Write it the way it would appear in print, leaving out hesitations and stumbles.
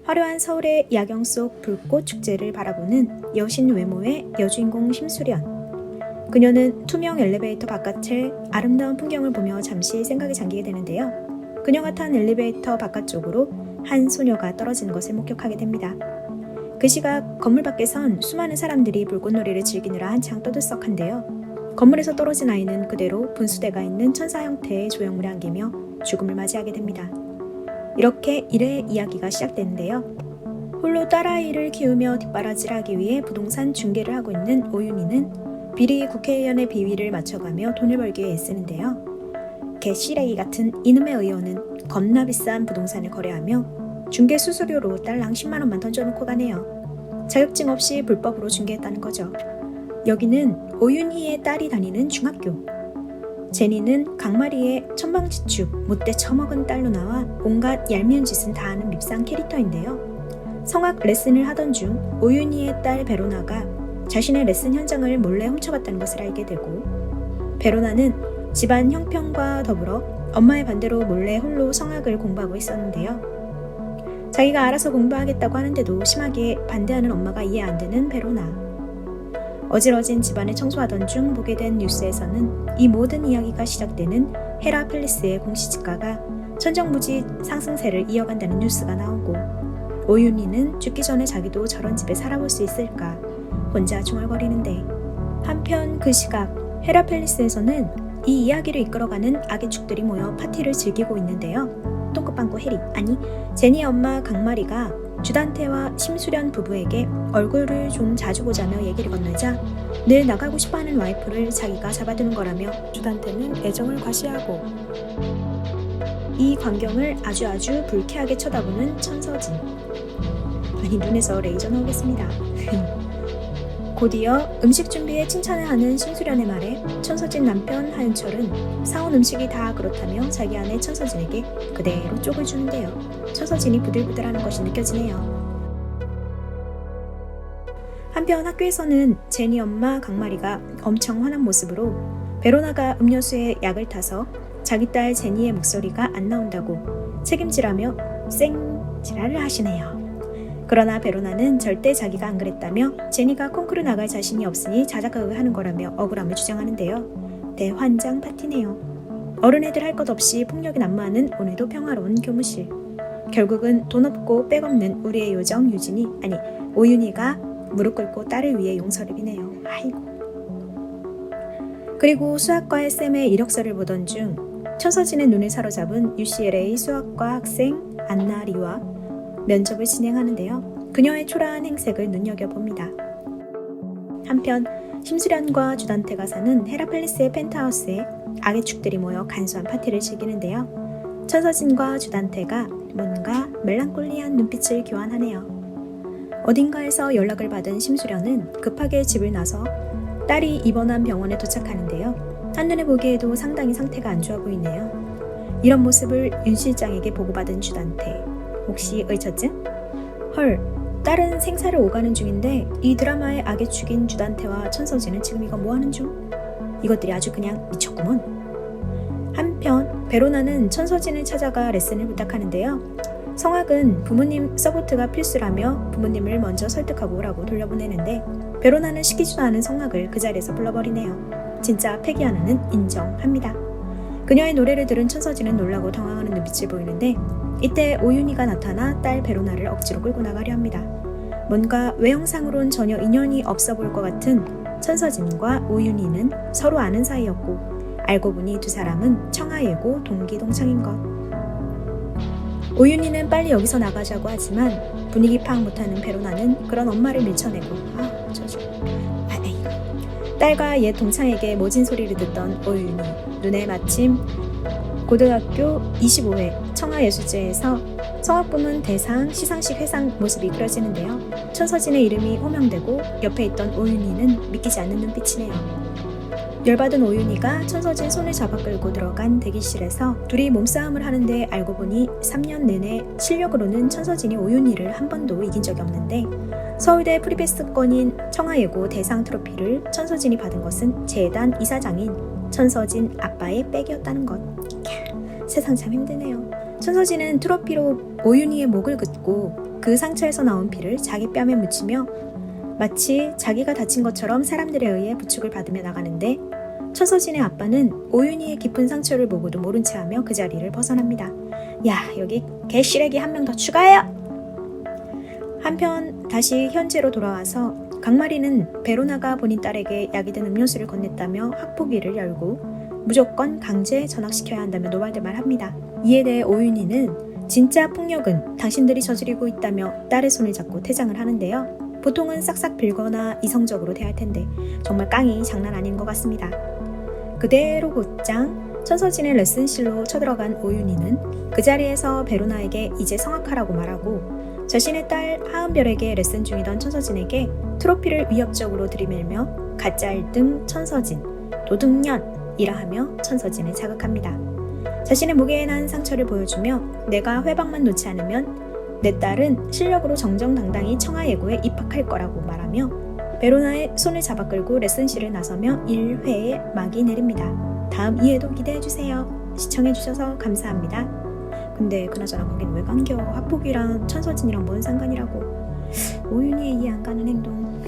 화려한 서울의 야경 속 불꽃 축제를 바라보는 여신 외모의 여주인공 심수련. 그녀는 투명 엘리베이터 바깥의 아름다운 풍경을 보며 잠시 생각에 잠기게 되는데요. 그녀가 탄 엘리베이터 바깥쪽으로 한 소녀가 떨어지는 것을 목격하게 됩니다. 그 시각 건물 밖에선 수많은 사람들이 불꽃놀이를 즐기느라 한창 떠들썩한데요. 건물에서 떨어진 아이는 그대로 분수대가 있는 천사 형태의 조형물에 안기며 죽음을 맞이하게 됩니다. 이렇게 1회 이야기가 시작되는데요. 홀로 딸아이를 키우며 뒷바라지를 위해 부동산 중개를 하고 있는 오윤희는 비리 국회의원의 비위를 맞춰가며 돈을 벌기 위해 애쓰는데요. 개시래기 같은 이놈의 의원은 겁나 비싼 부동산을 거래하며 중개 수수료로 딸랑 10만 원만 던져놓고 가네요. 자격증 없이 불법으로 중개했다는 거죠. 여기는 오윤희의 딸이 다니는 중학교. 제니는 강마리의 천방지축, 못돼 처먹은 딸로 나와 온갖 얄미운 짓은 다 하는 밉상 캐릭터인데요. 성악 레슨을 하던 중 오윤희의 딸 베로나가 자신의 레슨 현장을 몰래 훔쳐갔다는 것을 알게 되고, 베로나는 집안 형편과 더불어 엄마의 반대로 몰래 홀로 성악을 공부하고 있었는데요. 자기가 알아서 공부하겠다고 하는데도 심하게 반대하는 엄마가 이해 안 되는 베로나. 어질어진 집안을 청소하던 중 보게 된 뉴스에서는 이 모든 이야기가 시작되는 헤라펠리스의 공시지가가 천정부지 상승세를 이어간다는 뉴스가 나오고, 오윤희는 죽기 전에 자기도 저런 집에 살아볼 수 있을까 혼자 중얼거리는데, 한편 그 시각 헤라펠리스에서는 이 이야기를 이끌어가는 악의 축들이 모여 파티를 즐기고 있는데요. 똥끝빵꾸 해리, 아니 제니의 엄마 강마리가 주단태와 심수련 부부에게 얼굴을 좀 자주 보자며 얘기를 건네자 늘 나가고 싶어하는 와이프를 자기가 잡아두는 거라며 주단태는 애정을 과시하고, 이 광경을 아주 불쾌하게 쳐다보는 천서진. 아니 눈에서 레이저 나오겠습니다. 곧이어 음식 준비에 칭찬을 하는 심수련의 말에 천서진 남편 하윤철은 사온 음식이 다 그렇다며 자기 아내 천서진에게 그대로 쪽을 주는데요. 천서진이 부들부들하는 것이 느껴지네요. 한편 학교에서는 제니 엄마 강마리가 엄청 화난 모습으로 베로나가 음료수에 약을 타서 자기 딸 제니의 목소리가 안 나온다고 책임지라며 지랄을 하시네요. 그러나 베로나는 절대 자기가 안 그랬다며 제니가 콩쿠르 나갈 자신이 없으니 자작극을 하는 거라며 억울함을 주장하는데요. 대환장 파티네요. 어른애들 할 것 없이 폭력이 난무하는 오늘도 평화로운 교무실. 결국은 돈 없고 백 없는 우리의 요정 유진이, 아니 오윤희가 무릎 꿇고 딸을 위해 용서를 비네요. 아이고. 그리고 수학과의 쌤의 이력서를 보던 중 천서진의 눈을 사로잡은 UCLA 수학과 학생 안나 리와 면접을 진행하는데요. 그녀의 초라한 행색을 눈여겨봅니다. 한편 심수련과 주단태가 사는 헤라펠리스의 펜트하우스에 악의 축들이 모여 간소한 파티를 즐기는데요. 천서진과 주단태가 뭔가 멜랑콜리한 눈빛을 교환하네요. 어딘가에서 연락을 받은 심수련은 급하게 집을 나서 딸이 입원한 병원에 도착하는데요. 한눈에 보기에도 상당히 상태가 안 좋아 보이네요. 이런 모습을 윤 실장에게 보고받은 주단태. 혹시 의처증? 헐, 딸은 생사를 오가는 중인데 이 드라마의 악의 축인 주단태와 천서진은 지금 이거 뭐하는 중? 이것들이 아주 그냥 미쳤구먼. 한편 베로나는 천서진을 찾아가 레슨을 부탁하는데요. 성악은 부모님 서포트가 필수라며 부모님을 먼저 설득하고 오라고 돌려보내는데, 베로나는 시키지도 않은 성악을 그 자리에서 불러버리네요. 진짜 패기 하나는 인정합니다. 그녀의 노래를 들은 천서진은 놀라고 당황하는 눈빛을 보이는데, 이때 오윤희가 나타나 딸 베로나를 억지로 끌고 나가려 합니다. 뭔가 외형상으론 전혀 인연이 없어 보일 것 같은 천서진과 오윤희는 서로 아는 사이였고, 알고 보니 두 사람은 청아예고 동기동창인 것. 오윤희는 빨리 여기서 나가자고 하지만 분위기 파악 못하는 베로나는 그런 엄마를 밀쳐내고 딸과 옛 동창에게 모진 소리를 듣던 오윤희. 눈에 마침 고등학교 25회 청아예술제에서 성악부문 대상 시상식 회상 모습이 그려지는데요. 천서진의 이름이 호명되고 옆에 있던 오윤희는 믿기지 않는 눈빛이네요. 열받은 오윤희가 천서진 손을 잡아 끌고 들어간 대기실에서 둘이 몸싸움을 하는데 알고 보니 3년 내내 실력으로는 천서진이 오윤희를 한 번도 이긴 적이 없는데, 서울대 프리패스권인 청아예고 대상 트로피를 천서진이 받은 것은 재단 이사장인 천서진 아빠의 백이었다는 것. 세상 참 힘드네요. 천서진은 트로피로 오윤희의 목을 긋고 그 상처에서 나온 피를 자기 뺨에 묻히며 마치 자기가 다친 것처럼 사람들에 의해 부축을 받으며 나가는데 천서진의 아빠는 오윤희의 깊은 상처를 보고도 모른 채 하며 그 자리를 벗어납니다. 야, 여기 개시래기 한 명 더 추가해요! 한편 다시 현재로 돌아와서 강마리는 베로나가 본인 딸에게 약이 든 음료수를 건넸다며 학폭위를 열고 무조건 강제 전학시켜야 한다며 노발대발 합니다. 이에 대해 오윤희는 진짜 폭력은 당신들이 저지르고 있다며 딸의 손을 잡고 퇴장을 하는데요. 보통은 싹싹 빌거나 이성적으로 대할 텐데 정말 깡이 장난 아닌 것 같습니다. 그대로 곧장 천서진의 레슨실로 쳐들어간 오윤희는 그 자리에서 베로나에게 이제 성악하라고 말하고 자신의 딸 하은별에게 레슨 중이던 천서진에게 트로피를 위협적으로 들이밀며 가짜 1등 천서진, 도둑년이라 하며 천서진을 자극합니다. 자신의 무게에 난 상처를 보여주며 내가 회방만 놓지 않으면 내 딸은 실력으로 정정당당히 청하예고에 입학할 거라고 말하며 베로나의 손을 잡아 끌고 레슨실을 나서며 1회에 막이 내립니다. 다음 2회도 기대해주세요. 시청해주셔서 감사합니다. 근데 그나저나 거긴 왜 감겨? 학폭이랑 천서진이랑 뭔 상관이라고. 오윤희의 이해 안 가는 행동.